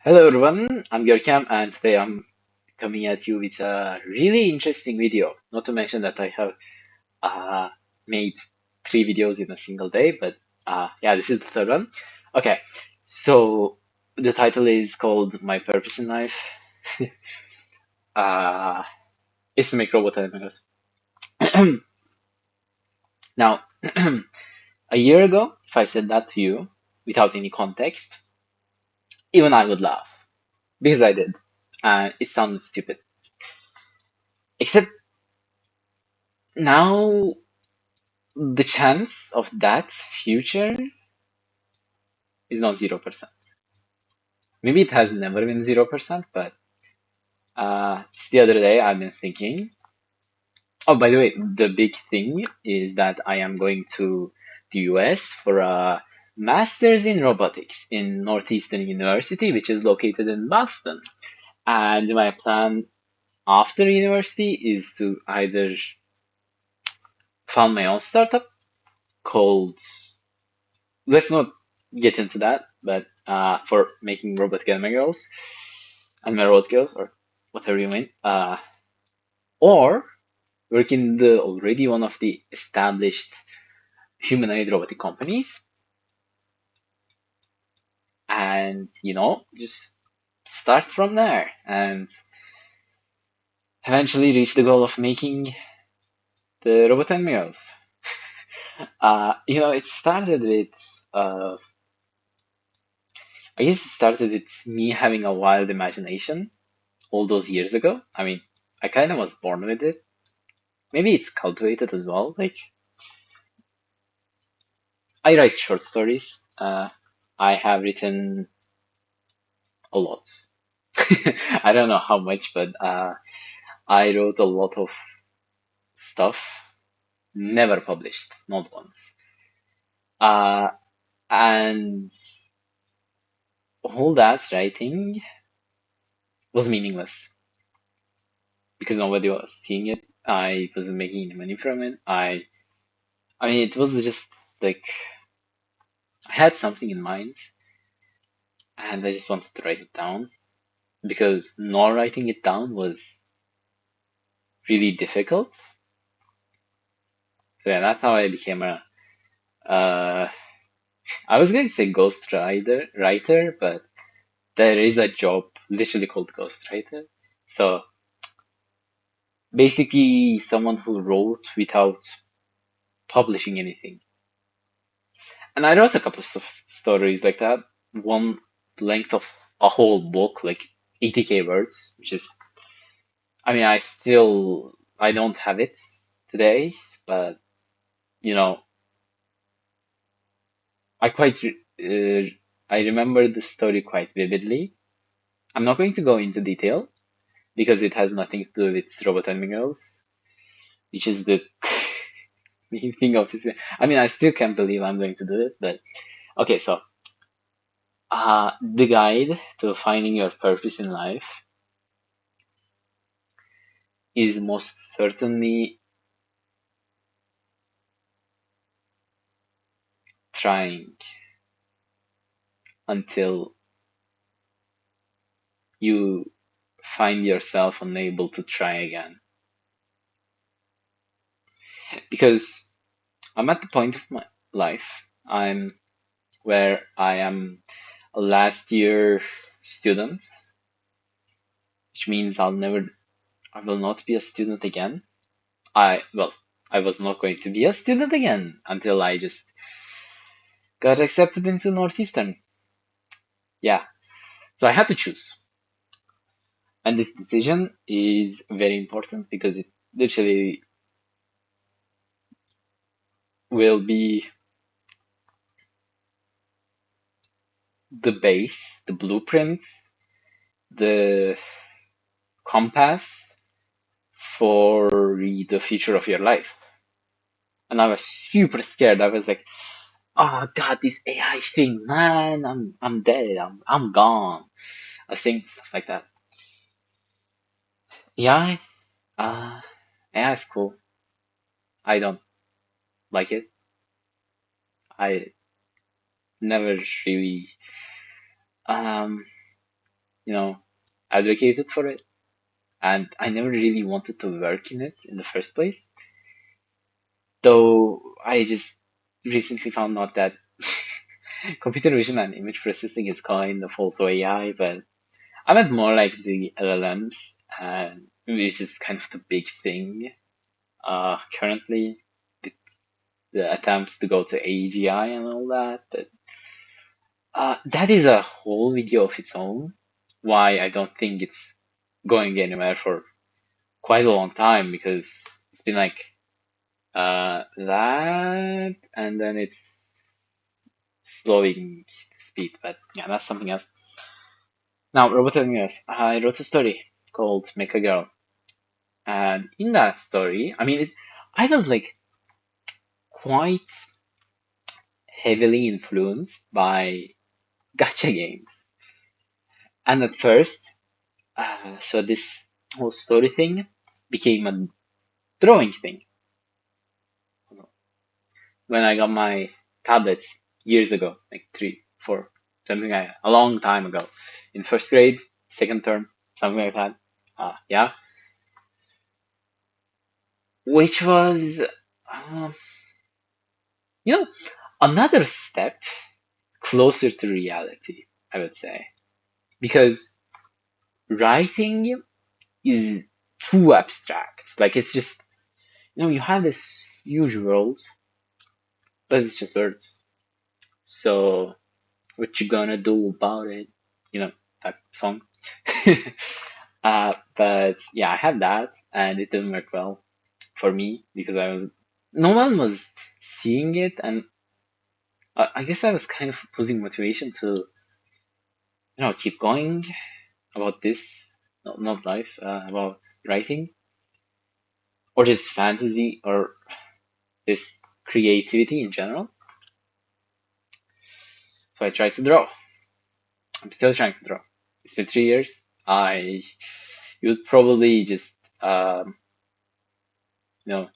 Hello everyone, I'm Görkem and today I'm coming at you with a really interesting video. Not to mention that I have uh, made 3 videos in a single day, but yeah, this is the third one. Okay, so the title is called My Purpose in Life. uh, is to make robot animals. Now, a year ago, if I said that to you without any context, even I would laugh because I did. It sounded stupid. Except now the chance of that future is not 0%. Maybe it has never been 0%, but just the other day I've been thinking. Oh, by the way, the big thing is that I am going to the US for a master's in robotics in Northeastern University, which is located in Boston. And my plan after university is to either found my own startup called, let's not get into that, but for making robotic anime girls, anime robot girls, or whatever you mean, or work in the already one of the established humanoid robotic companies, and just start from there and eventually reach the goal of making the robot anime girls. It started with, uh, I guess it started with me having a wild imagination all those years ago. I mean, I kind of was born with it. Maybe it's cultivated as well. Like, I write short stories. I have written a lot. I don't know how much, but I wrote a lot of stuff, never published, not once. Uh, and all that writing was meaningless because nobody was seeing it. I wasn't making any money from it. I mean, it was just like I had something in mind and I just wanted to write it down because not writing it down was really difficult. So yeah, that's how I became a. Uh, I was going to say writer, but there is a job literally called ghostwriter. So basically, someone who wrote without publishing anything. And I wrote a couple of stories like that. One length of a whole book, like 80K words, which is, I mean, I don't have it today, but you know, I quite, I remember the story quite vividly. I'm not going to go into detail because it has nothing to do with Robot Anime Girls, which is the main thing of this. I mean, I still can't believe I'm going to do it, but okay. So, the guide to finding your purpose in life is most certainly trying until you find yourself unable to try again. Because I'm at the point of my life. I'm where I am a last year student, which means I will not be a student again. Well, I was not going to be a student again until I just got accepted into Northeastern. Yeah, so I had to choose. And this decision is very important because it literally will be the base, the blueprint, the compass for the future of your life. And I was super scared. I was like, "Oh God, this AI thing, man! I'm dead. I'm gone." I think stuff like that. Yeah, uh, AI is cool. I don't like it. I never really. Um, you know, advocated for it, and I never really wanted to work in it in the first place. Though I just recently found out that computer vision and image processing is kind of also AI, but I meant more like the LLMs, and which is kind of the big thing currently. The, the attempts to go to AGI and all that. That is a whole video of its own. Why I don't think it's going anywhere for quite a long time, because it's been like that, and then it's slowing speed. But yeah, that's something else. Now, Robotic News. I wrote a story called Mecha Girl, and in that story, I mean, I was like quite heavily influenced by gacha games. And at first, so this whole story thing became a drawing thing. When I got my tablets years ago, like 3, 4, something like that, a long time ago, in first grade, second term, something like that. Yeah, which was, um, you know, another step closer to reality, I would say, because writing is too abstract. Like it's just, you have this huge world, but it's just words. So what you gonna do about it? That song. But yeah, I had that, and it didn't work well for me because no one was seeing it, and I guess I was kind of losing motivation to, keep going about this, not life, about writing or just fantasy or this creativity in general. So I tried to draw. I'm still trying to draw. It's been 3 years. I You would probably just um, you know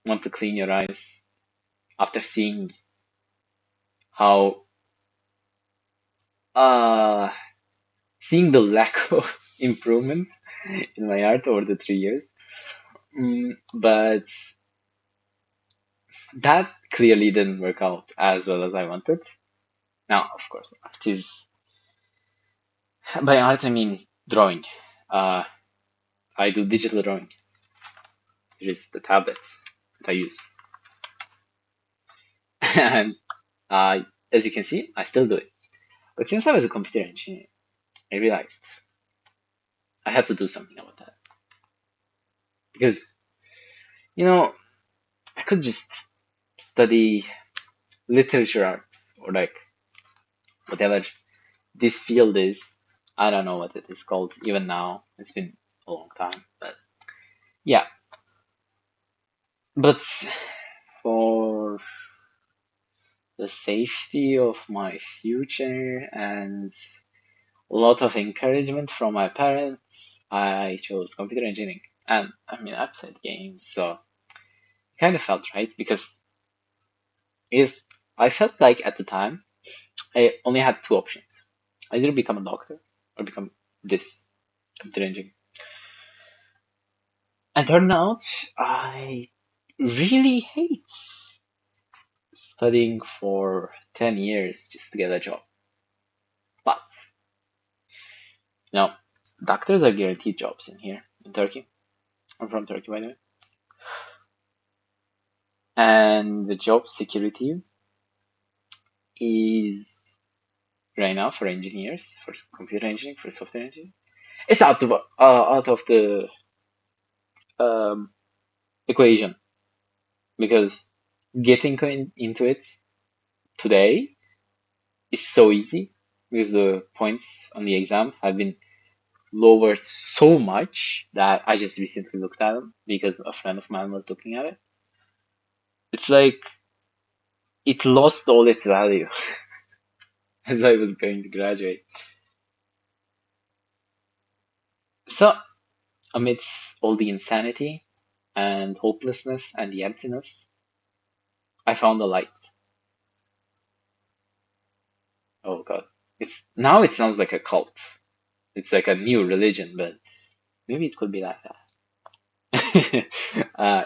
want to clean your eyes after seeing how uh seeing the lack of improvement in my art over the 3 years. But that clearly didn't work out as well as I wanted. Now, of course, art is by art I mean drawing. Uh, I do digital drawing. It is the tablet that I use, and as you can see, I still do it. But since I was a computer engineer, I realized I had to do something about that because you know I could just study literature art or like whatever this field is. I don't know what it is called even now. It's been a long time, but yeah. But for the safety of my future and a lot of encouragement from my parents, I chose computer engineering. And I mean, I played games, so it kind of felt right because is I felt like at the time I only had two options: either become a doctor or become this computer engineer. And turned out I really hate studying for 10 years just to get a job. But, you know, doctors are guaranteed jobs in here in Turkey. I'm from Turkey, by the way. And the job security is right now for engineers, for computer engineering, for software engineering. It's out of the um, equation because getting into it today is so easy because the points on the exam have been lowered so much that I just recently looked at them because a friend of mine was looking at it. It's like it lost all its value as I was going to graduate. So, amidst all the insanity and hopelessness and the emptiness, I found a light. Oh god. It sounds like a cult. It's like a new religion, but maybe it could be like that.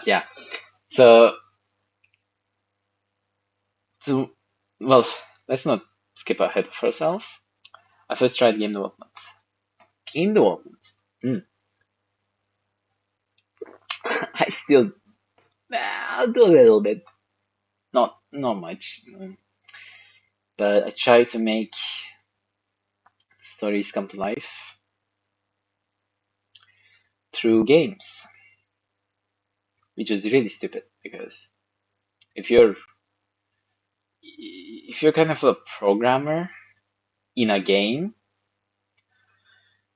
Yeah. So, so, well, let's not skip ahead of ourselves. I first tried game development. Game development. Hmm. I still, I'll do a little bit, not much, but I try to make stories come to life through games, which is really stupid because if you're if you're kind of a programmer in a game,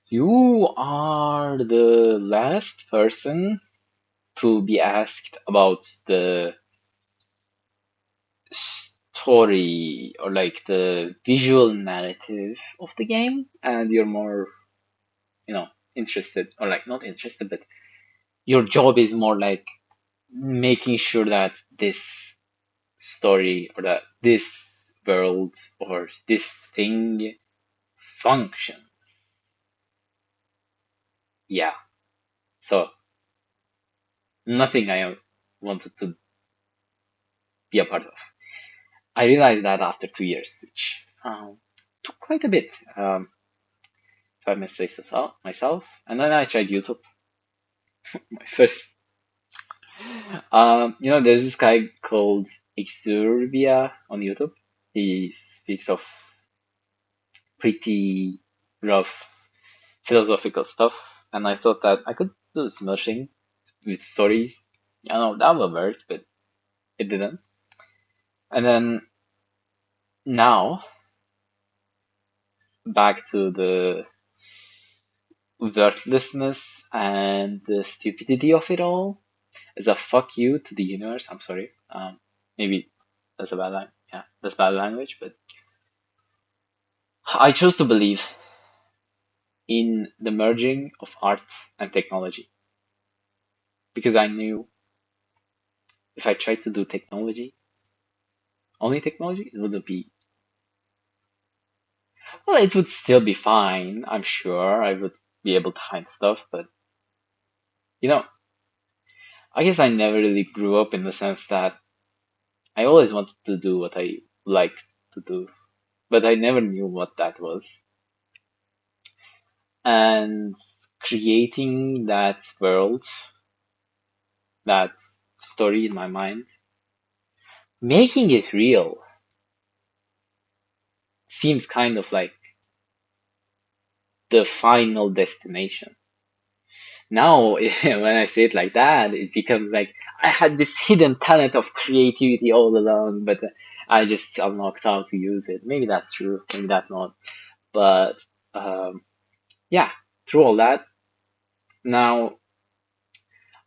you are the last person to be asked about the story or like the visual narrative of the game, and you're more, interested, or like not interested, but your job is more like making sure that this story or that this world or this thing function. Yeah. So nothing I wanted to be a part of. I realized that after 2 years, which took quite a bit, if I must say so myself. And then I tried YouTube. My first, there's this guy called Exurbia on YouTube. He speaks of pretty rough philosophical stuff, and I thought that I could do a similar thing with stories. I know that would work, but it didn't. And then now back to the worthlessness and the stupidity of it all as a fuck you to the universe. I'm sorry. Maybe that's a bad line. Yeah, that's bad language, but I chose to believe in the merging of art and technology because I knew if I tried to do technology, only technology, it wouldn't be. Well, it would still be fine. I'm sure I would be able to find stuff, but you know, I guess I never really grew up in the sense that I always wanted to do what I liked to do, but I never knew what that was. And creating that world, that story in my mind, making it real seems kind of like the final destination. Now, when I say it like that, it becomes like I had this hidden talent of creativity all along, but I just unlocked how to use it. Maybe that's true, maybe that's not. But um, yeah, through all that, now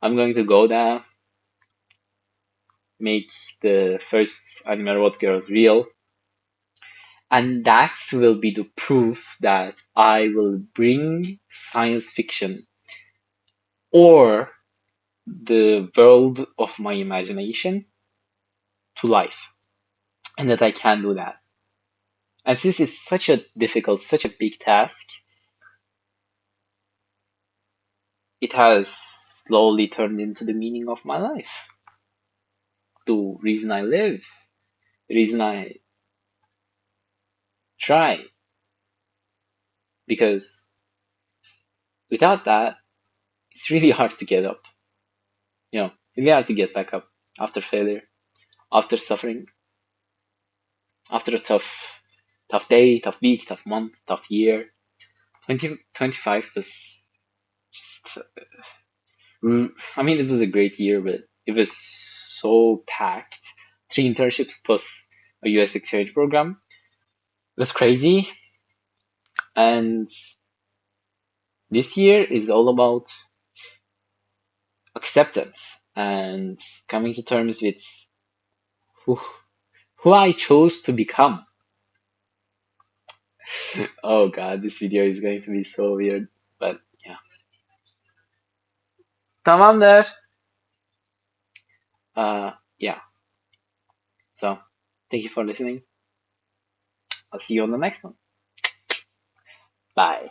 I'm going to go there, make the first Anime Robot Girl real, and that will be the proof that I will bring science fiction or the world of my imagination to life, and that I can do that. And since it's such a difficult, such a big task, it has slowly turned into the meaning of my life, the reason I live, the reason I try. Because without that, it's really hard to get up. Really hard to get back up after failure, after suffering, after a tough day, tough week, tough month, tough year. 2025 was just, I mean, it was a great year, but it was so packed. 3 internships plus a US exchange program. It was crazy. And this year is all about acceptance and coming to terms with who, who I chose to become. Oh god, this video is going to be so weird. But yeah. Tamamdır. Yeah. So, thank you for listening. I'll see you on the next one. Bye.